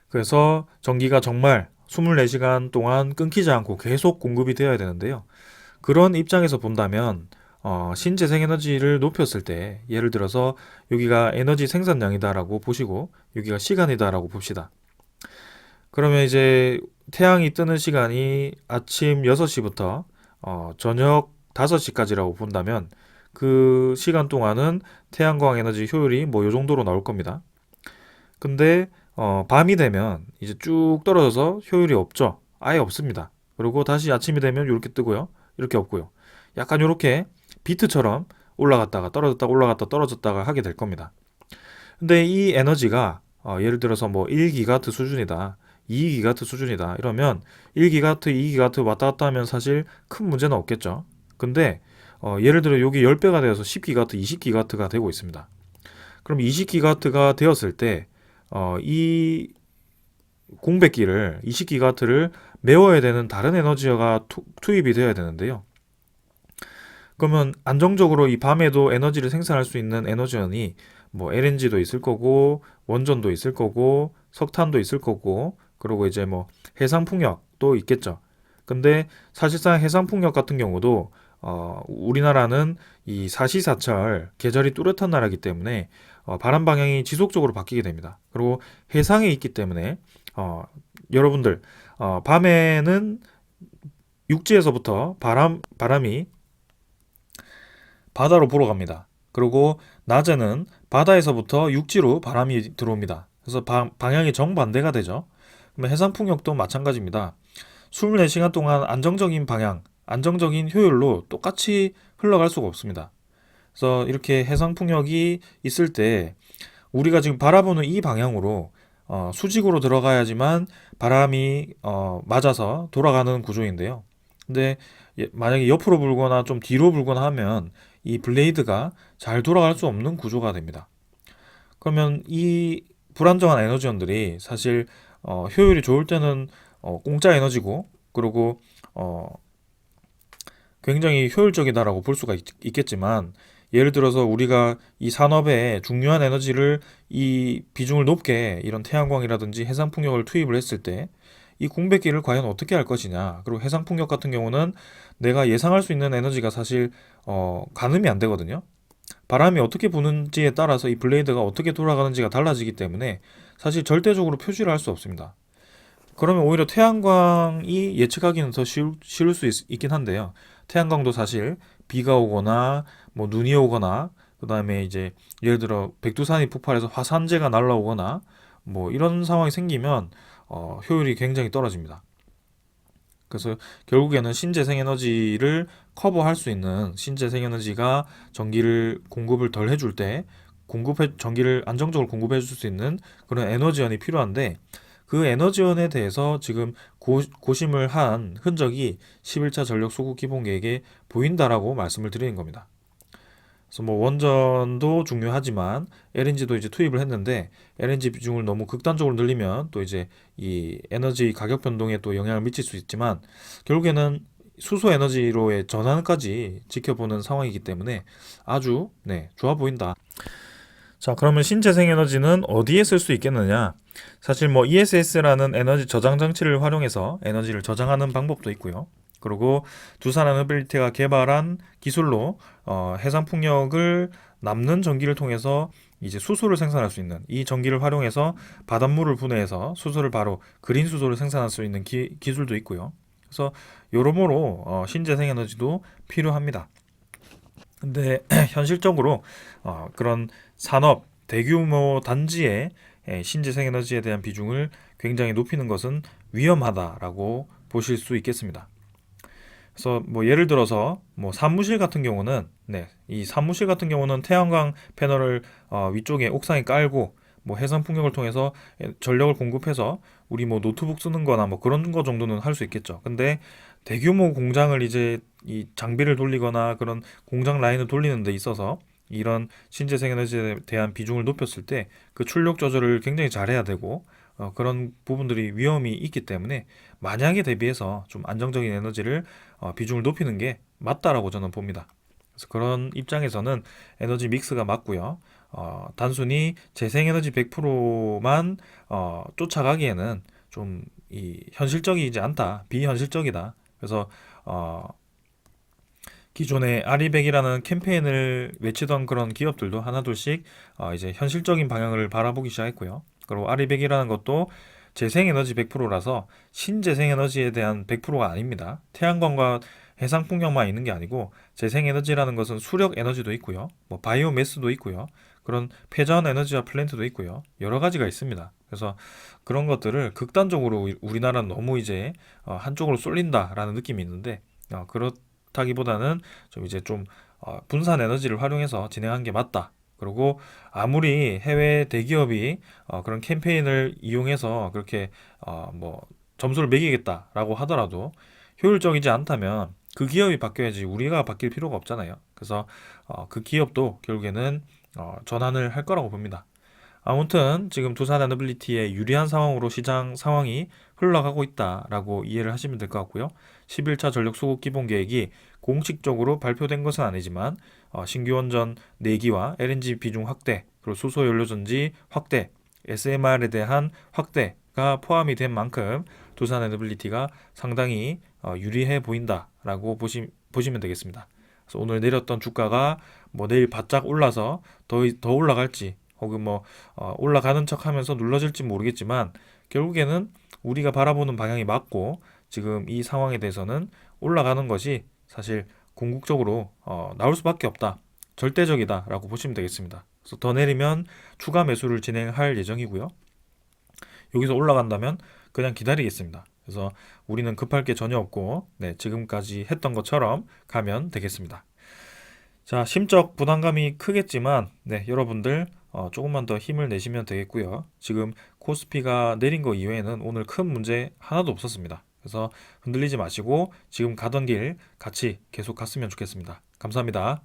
그래서 전기가 정말 24시간 동안 끊기지 않고 계속 공급이 되어야 되는데요. 그런 입장에서 본다면 신재생에너지를 높였을 때, 예를 들어서 여기가 에너지 생산량이다라고 보시고 여기가 시간이다라고 봅시다. 그러면 이제 태양이 뜨는 시간이 아침 6시부터 저녁 5시까지라고 본다면 그 시간 동안은 태양광 에너지 효율이 뭐 요 정도로 나올 겁니다. 근데 밤이 되면 이제 쭉 떨어져서 효율이 없죠. 아예 없습니다. 그리고 다시 아침이 되면 이렇게 뜨고요. 이렇게 없고요. 약간 이렇게 비트처럼 올라갔다가 떨어졌다가 올라갔다 떨어졌다가 하게 될 겁니다. 근데 이 에너지가 예를 들어서 뭐 1기가트 수준이다, 2기가트 수준이다 이러면 1기가트, 2기가트 왔다 갔다 하면 사실 큰 문제는 없겠죠. 근데 예를 들어 여기 10배가 되어서 10기가트, 20기가트가 되고 있습니다. 그럼 20기가트가 되었을 때 이 공백기를 20기가트를 메워야 되는 다른 에너지가 투입이 되어야 되는데요. 그러면 안정적으로 이 밤에도 에너지를 생산할 수 있는 에너지원이 뭐 LNG도 있을 거고 원전도 있을 거고 석탄도 있을 거고, 그리고 이제 뭐 해상풍력도 있겠죠. 근데 사실상 해상풍력 같은 경우도 우리나라는 이 사시사철 계절이 뚜렷한 나라이기 때문에 바람 방향이 지속적으로 바뀌게 됩니다. 그리고 해상에 있기 때문에 여러분들 밤에는 육지에서부터 바람이 바다로 불어 갑니다. 그리고 낮에는 바다에서부터 육지로 바람이 들어옵니다. 그래서 방향이 정반대가 되죠. 그러면 해상풍력도 마찬가지입니다. 24시간 동안 안정적인 방향, 안정적인 효율로 똑같이 흘러갈 수가 없습니다. 그래서 이렇게 해상풍력이 있을 때 우리가 지금 바라보는 이 방향으로 수직으로 들어가야지만 바람이 맞아서 돌아가는 구조인데요. 근데 만약에 옆으로 불거나 좀 뒤로 불거나 하면 이 블레이드가 잘 돌아갈 수 없는 구조가 됩니다. 그러면 이 불안정한 에너지원들이 사실 효율이 좋을 때는 공짜 에너지고, 그리고 굉장히 효율적이다라고 볼 수가 있겠지만, 예를 들어서 우리가 이 산업에 중요한 에너지를 이 비중을 높게 이런 태양광이라든지 해상풍력을 투입을 했을 때 이 공백기를 과연 어떻게 할 것이냐. 그리고 해상풍력 같은 경우는 내가 예상할 수 있는 에너지가 사실 가늠이 안 되거든요. 바람이 어떻게 부는지에 따라서 이 블레이드가 어떻게 돌아가는지가 달라지기 때문에 사실 절대적으로 표시를 할 수 없습니다. 그러면 오히려 태양광이 예측하기는 더 쉬울 수 있긴 한데요. 태양광도 사실 비가 오거나 뭐 눈이 오거나 그다음에 이제 예를 들어 백두산이 폭발해서 화산재가 날라오거나 뭐 이런 상황이 생기면 효율이 굉장히 떨어집니다. 그래서 결국에는 신재생에너지를 커버할 수 있는 신재생에너지가 전기를 공급을 덜 해줄 때 전기를 안정적으로 공급해 줄 수 있는 그런 에너지원이 필요한데 그 에너지원에 대해서 지금 고심을 한 흔적이 11차 전력 소국 기본 계획에 보인다라고 말씀을 드리는 겁니다. 그래서 뭐 원전도 중요하지만 LNG도 이제 투입을 했는데 LNG 비중을 너무 극단적으로 늘리면 또 이제 이 에너지 가격 변동에 또 영향을 미칠 수 있지만 결국에는 수소 에너지로의 전환까지 지켜보는 상황이기 때문에 아주 좋아 보인다. 자, 그러면 신재생 에너지는 어디에 쓸 수 있겠느냐? 사실 뭐 ESS라는 에너지 저장 장치를 활용해서 에너지를 저장하는 방법도 있고요. 그리고 두산 에너빌리티가 개발한 기술로 해상 풍력을 남는 전기를 통해서 이제 수소를 생산할 수 있는 이 전기를 활용해서 바닷물을 분해해서 수소를 바로 그린 수소를 생산할 수 있는 기술도 있고요. 그래서 여러모로 신재생 에너지도 필요합니다. 근데 현실적으로 그런 산업 대규모 단지의 신재생 에너지에 대한 비중을 굉장히 높이는 것은 위험하다라고 보실 수 있겠습니다. 그래서 뭐 예를 들어서 뭐 사무실 같은 경우는 이 사무실 같은 경우는 태양광 패널을 위쪽에 옥상에 깔고 뭐 해상 풍력을 통해서 전력을 공급해서 우리 뭐 노트북 쓰는 거나 뭐 그런 거 정도는 할 수 있겠죠. 근데 대규모 공장을 이제 이 장비를 돌리거나 그런 공장 라인을 돌리는 데 있어서 이런 신재생 에너지에 대한 비중을 높였을 때 그 출력 조절을 굉장히 잘해야 되고 그런 부분들이 위험이 있기 때문에 만약에 대비해서 좀 안정적인 에너지를 비중을 높이는 게 맞다라고 저는 봅니다. 그래서 그런 입장에서는 에너지 믹스가 맞고요. 단순히 재생에너지 100%만 쫓아가기에는 좀 이 현실적이지 않다, 비현실적이다. 그래서 기존의 아리백이라는 캠페인을 외치던 그런 기업들도 하나둘씩 이제 현실적인 방향을 바라보기 시작했고요. 그리고 아리백이라는 것도 재생에너지 100%라서 신재생에너지에 대한 100%가 아닙니다. 태양광과 해상풍력만 있는 게 아니고 재생에너지라는 것은 수력 에너지도 있고요. 뭐 바이오매스도 있고요. 그런 폐전 에너지와 플랜트도 있고요. 여러 가지가 있습니다. 그래서 그런 것들을 극단적으로 우리나라는 너무 이제 한쪽으로 쏠린다라는 느낌이 있는데 그렇다기보다는 좀 이제 좀 분산 에너지를 활용해서 진행한 게 맞다. 그리고 아무리 해외 대기업이 그런 캠페인을 이용해서 그렇게 뭐 점수를 매기겠다라고 하더라도 효율적이지 않다면 그 기업이 바뀌어야지 우리가 바뀔 필요가 없잖아요. 그래서 그 기업도 결국에는 전환을 할 거라고 봅니다. 아무튼 지금 두산 에너빌리티의 유리한 상황으로 시장 상황이 흘러가고 있다라고 이해를 하시면 될 것 같고요. 11차 전력 수급 기본 계획이 공식적으로 발표된 것은 아니지만 신규 원전 4기와 LNG 비중 확대, 그리고 수소 연료 전지 확대, SMR에 대한 확대가 포함이 된 만큼 두산 에너빌리티가 상당히 유리해 보인다라고 보시면 되겠습니다. 그래서 오늘 내렸던 주가가 뭐 내일 바짝 올라서 더 올라갈지 혹은 뭐 올라가는 척하면서 눌러질지 모르겠지만 결국에는 우리가 바라보는 방향이 맞고 지금 이 상황에 대해서는 올라가는 것이 사실 궁극적으로 나올 수밖에 없다. 절대적이다라고 보시면 되겠습니다. 그래서 더 내리면 추가 매수를 진행할 예정이고요. 여기서 올라간다면 그냥 기다리겠습니다. 그래서 우리는 급할 게 전혀 없고 지금까지 했던 것처럼 가면 되겠습니다. 자, 심적 부담감이 크겠지만 여러분들 조금만 더 힘을 내시면 되겠고요. 지금 코스피가 내린 거 이외에는 오늘 큰 문제 하나도 없었습니다. 그래서 흔들리지 마시고 지금 가던 길 같이 계속 갔으면 좋겠습니다. 감사합니다.